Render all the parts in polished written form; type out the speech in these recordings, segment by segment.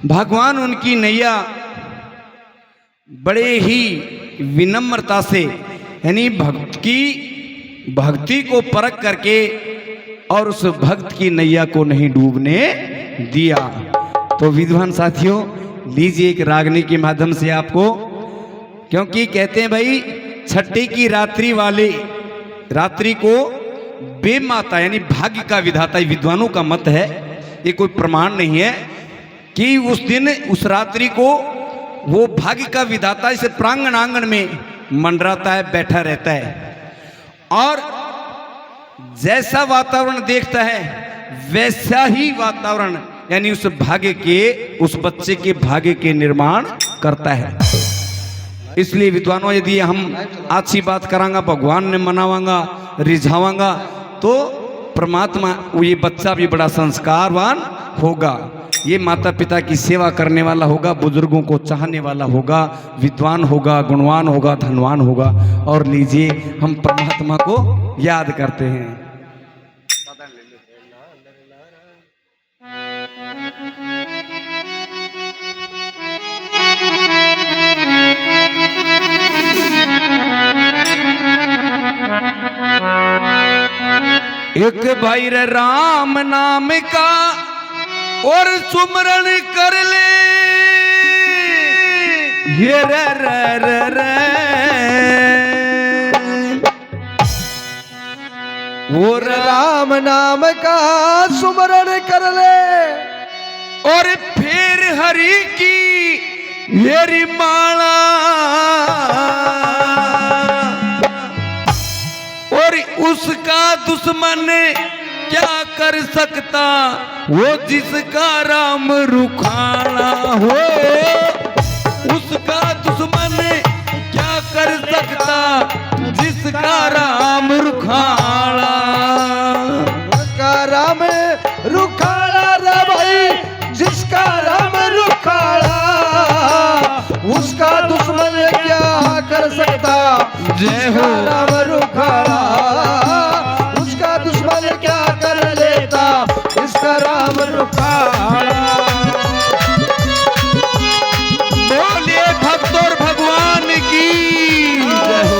भगवान उनकी नैया बड़े ही विनम्रता से यानी भक्ति को परख करके और उस भक्त की नैया को नहीं डूबने दिया। तो विद्वान साथियों, लीजिए एक रागनी के माध्यम से आपको, क्योंकि कहते हैं भाई छठी की रात्रि वाले रात्रि को बेमाता यानी भाग्य का विधाता, विद्वानों का मत है, ये कोई प्रमाण नहीं है कि उस दिन उस रात्रि को वो भाग्य का विधाता इसे प्रांगण आंगन में मंडराता है, बैठा रहता है और जैसा वातावरण देखता है वैसा ही वातावरण यानी उस भाग्य के, उस बच्चे के भाग्य के निर्माण करता है। इसलिए विद्वानों, यदि हम अच्छी बात करांगा, भगवान ने मनावांगा, रिझावांगा, तो परमात्मा ये बच्चा भी बड़ा संस्कारवान होगा, ये माता पिता की सेवा करने वाला होगा, बुजुर्गों को चाहने वाला होगा, विद्वान होगा, गुणवान होगा, धनवान होगा। और लीजिए हम परमात्मा को याद करते हैं। एक भाई रे राम नाम का और सुमरण कर ले, ये रे रे रे रे और राम नाम का सुमरण कर ले और फिर हरि की येरी माला और उसका दुश्मन क्या कर सकता वो जिसका राम रुखाना हो, उसका दुश्मन क्या कर सकता जिसका राम रुखाना, उसका राम रुखाड़ा रे भाई, जिसका राम रुखाड़ा उसका दुश्मन क्या कर सकता, जय हो राम रुखाड़ा उसका दुश्मन क्या कर लेता, इसका राम रुखाड़ा। बोलिए भक्त और भगवान की जय हो।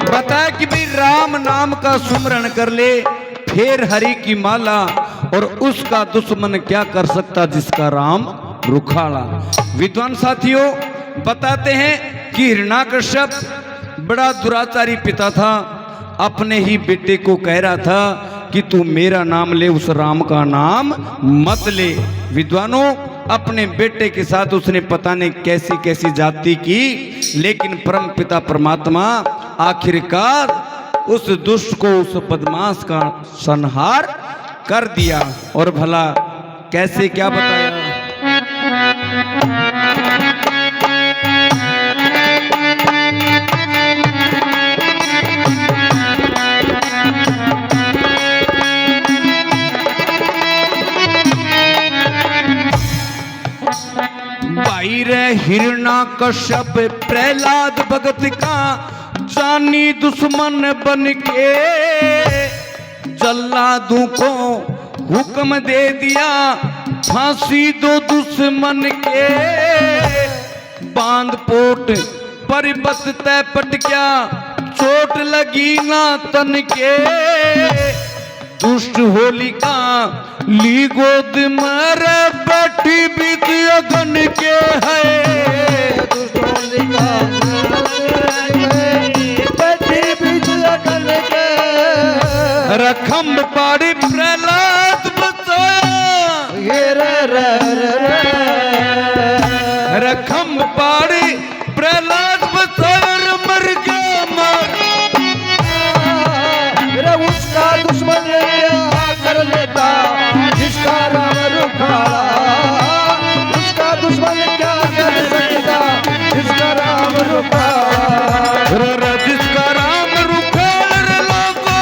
बताया कि भाई राम नाम का सुमरण कर ले, फिर हरि की माला और उसका दुश्मन क्या कर सकता जिसका राम रुखाड़ा। विद्वान साथियों, बताते हैं कि हिरण्याकश्यप बड़ा दुराचारी पिता था, अपने ही बेटे को कह रहा था कि तू मेरा नाम ले, उस राम का नाम मत ले। विद्वानों, अपने बेटे के साथ उसने पता नहीं कैसी कैसी जाति की, लेकिन परम पिता परमात्मा आखिरकार उस दुष्ट को, उस बदमाश का संहार कर दिया। और भला कैसे, क्या बताया? भाई रे हिरण्याकश्यप प्रहलाद भगत का जानी दुश्मन बन के जल्लादों को हुक्म दे दिया, फांसी दो दुश्मन के। बांध पोट परिबत तय पट गया, चोट लगी ना तन के। दुष्ट होलिका ली गोद मरे बैठी बीत अगन के है, दुष्ट होलिका बैठी बीच अगन के। रखम पाड़ी प्रहलाद बचाया, ये रे रे रे रे। रखम पाड़ी प्रहलाद बचाया, मर गया मर। उसका दुश्मन क्या कर लेता जिसका राम रुखाड़ा, उसका दुश्मन क्या कर सकता जिसका राम रुखाड़ा। जिसका राम रुखाड़ा रे लोगो,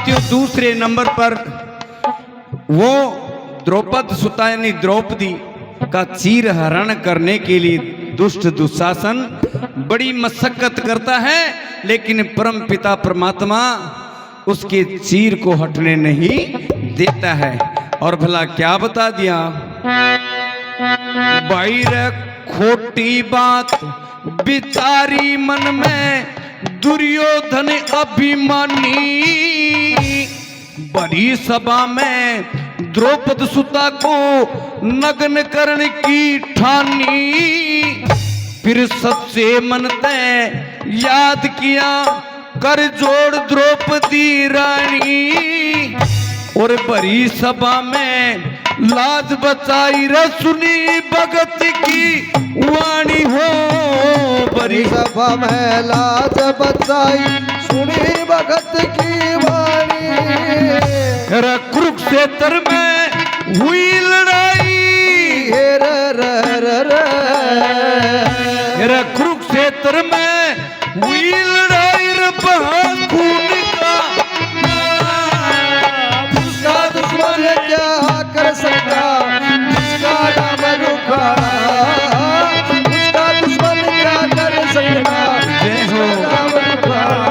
साथियों दूसरे नंबर पर वो द्रौपद सुता यानी द्रौपदी का चीर हरण करने के लिए दुष्ट दुशासन बड़ी मशक्कत करता है, लेकिन परम पिता परमात्मा उसके चीर को हटने नहीं देता है। और भला क्या बता दिया, बाहर खोटी बात बिचारी मन में दुर्योधन अभिमानी, बड़ी सभा में द्रौपद सुता को नग्न करने की ठानी, फिर सच्चे मन ते याद किया कर जोड़ द्रौपदी रानी, और बड़ी सभा में लाज बचाई रे सुनी भगत की वाणी हो, बड़ी सभा में लाज बचाई सुनी भगत की वाणी, कुरुक्षेत्र में हुई लड़ाई, कुरुक्षेत्र में हुई लड़ाई रे बहा खून का, उसका दुश्मन क्या कर सकता, उसका नाम रुखाड़ा, उसका दुश्मन क्या कर सकता, उसका नाम रुखाड़ा।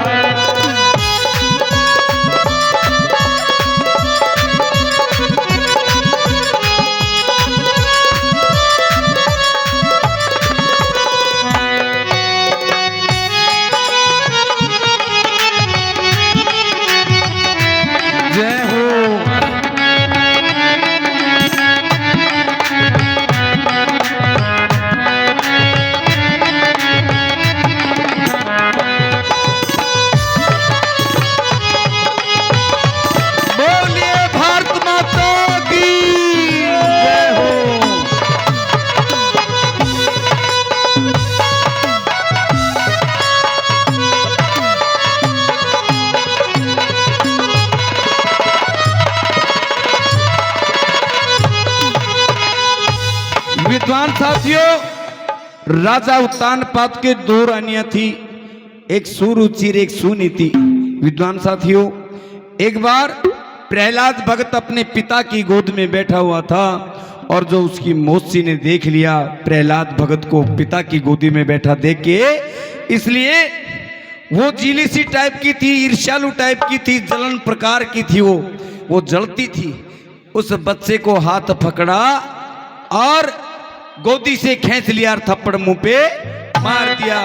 विद्वान साथियों, राजा उत्तानपाद के दो रानियां थी, एक सुरुचिर एक सुनीति। विद्वान साथियों, एक बार प्रहलाद भगत अपने पिता की गोद में बैठा हुआ था और जो उसकी मौसी ने देख लिया प्रहलाद भगत को पिता की गोदी में बैठा देख के, इसलिए वो जीली सी टाइप की थी, ईर्ष्यालु टाइप की थी, जलन प्रकार की थी, वो जलती थी। उस बच्चे को हाथ पकड़ा और गोदी से खींच लिया और थप्पड़ मुंह पे मार दिया।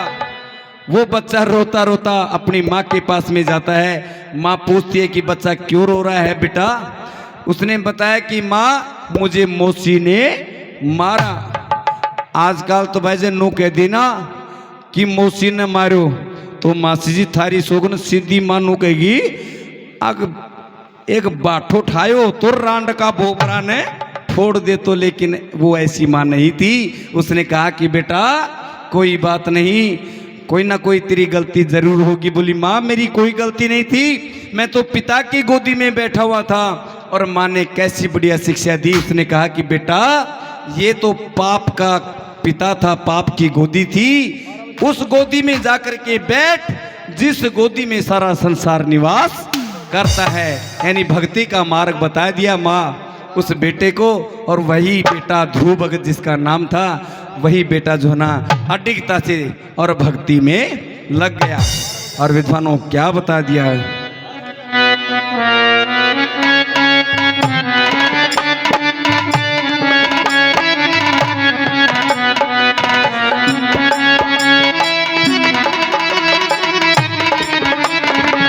वो बच्चा रोता रोता अपनी माँ के पास में जाता है। माँ पूछती है कि बच्चा क्यों रो रहा है बेटा? उसने बताया कि माँ मुझे मौसी ने मारा। आजकल तो भाई नो कह देना कि मौसी ने मारो तो मासी जी थारी सोगन सीधी माँ नो कहेगी अग एक बाठो ठायो तो रांड का बोबरा ने छोड़ दे तो, लेकिन वो ऐसी माँ नहीं थी। उसने कहा कि बेटा कोई बात नहीं, कोई ना कोई तेरी गलती जरूर होगी। बोली माँ मेरी कोई गलती नहीं थी, मैं तो पिता की गोदी में बैठा हुआ था। और माँ ने कैसी बढ़िया शिक्षा दी। उसने कहा कि बेटा ये तो पाप का पिता था, पाप की गोदी थी, उस गोदी में जाकर के बैठ जिस गोदी में सारा संसार निवास करता है। यानी भक्ति का मार्ग बता दिया माँ उस बेटे को। और वही बेटा ध्रुव भगत जिसका नाम था, वही बेटा जो ना अडिगता से और भक्ति में लग गया। और विद्वानों क्या बता दिया है।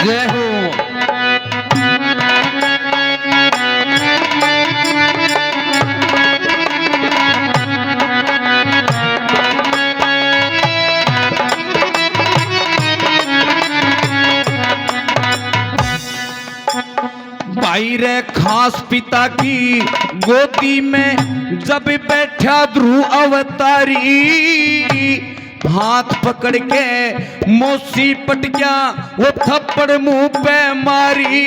जय हो। भाई रे खास पिता की गोदी में जब बैठा ध्रुव अवतारी, हाथ पकड़ के मौसी पट गया वो थप्पड़ मुंह पे मारी।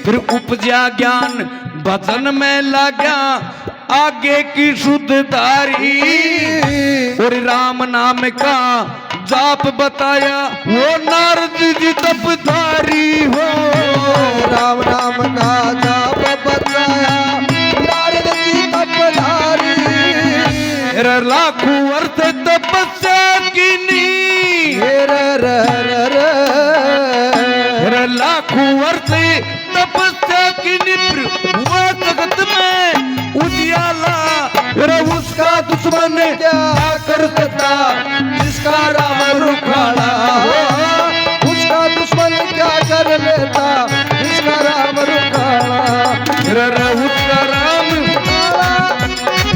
फिर उपजा ज्ञान भजन में लगा आगे की शुद्धधारी। और राम नाम का जाप बताया वो नारद जी तपधारी हो। राम नाम का जाप बताया नारद जी तपधारी। लाखों अर्थ तपस्या कीनी, लाखों अर्थ तपस्या कीनी, हुआ जगत में उजियाला। उसका दुश्मन क्या कर सकता जिसका राम रुखाड़ा। उसका दुश्मन क्या कर लेता जिसका राम रुखाड़ा। उसका राम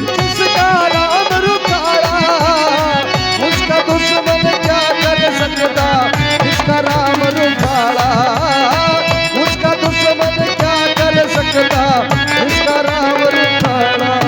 जिसका राम रुखाड़ा। उसका दुश्मन क्या कर सकता जिसका राम रुखाड़ा। उसका दुश्मन क्या कर सकता जिसका राम रुखाड़ा।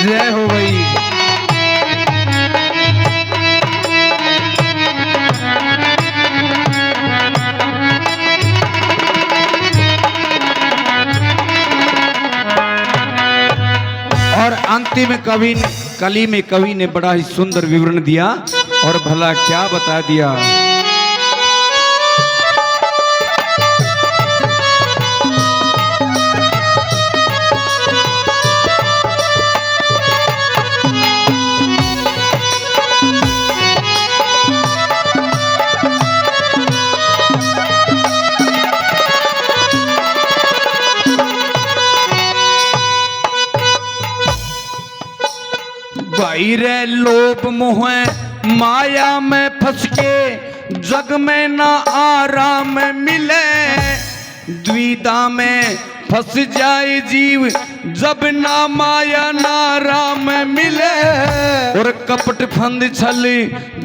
जय हो भाई। और अंतिम कली में कवि ने बड़ा ही सुंदर विवरण दिया और भला क्या बता दिया। भाई रे लोभ मोह माया में फंस के जग में ना आराम मिले। द्विधा में फंस जाए जीव जब ना माया ना राम मिले। और कपट फंद छल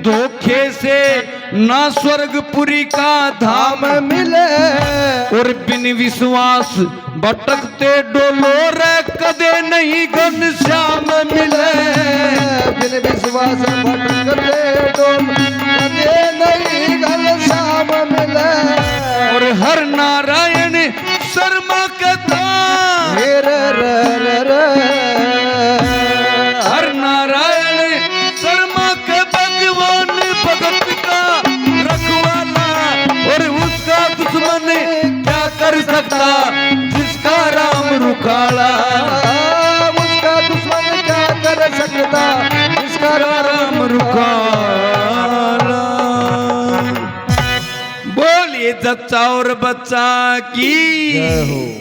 धोखे से ना स्वर्गपुरी का धाम मिले। और बिन विश्वास भटकते डोलो रे कदे नहीं घनश्याम मिले। बिन विश्वास भटकते डोलो कदे नहीं घनश्याम मिले। और हर नारायण शर्मा कथा हर नारायण शर्मा के भगवान भगत का रखवाला। और उसका दुश्मन क्या कर सकता जिसका राम रुखाड़ा। उसका दुश्मन क्या कर सकता जिसका राम रुखाड़ा। बोलिए जच्चा और बच्चा की।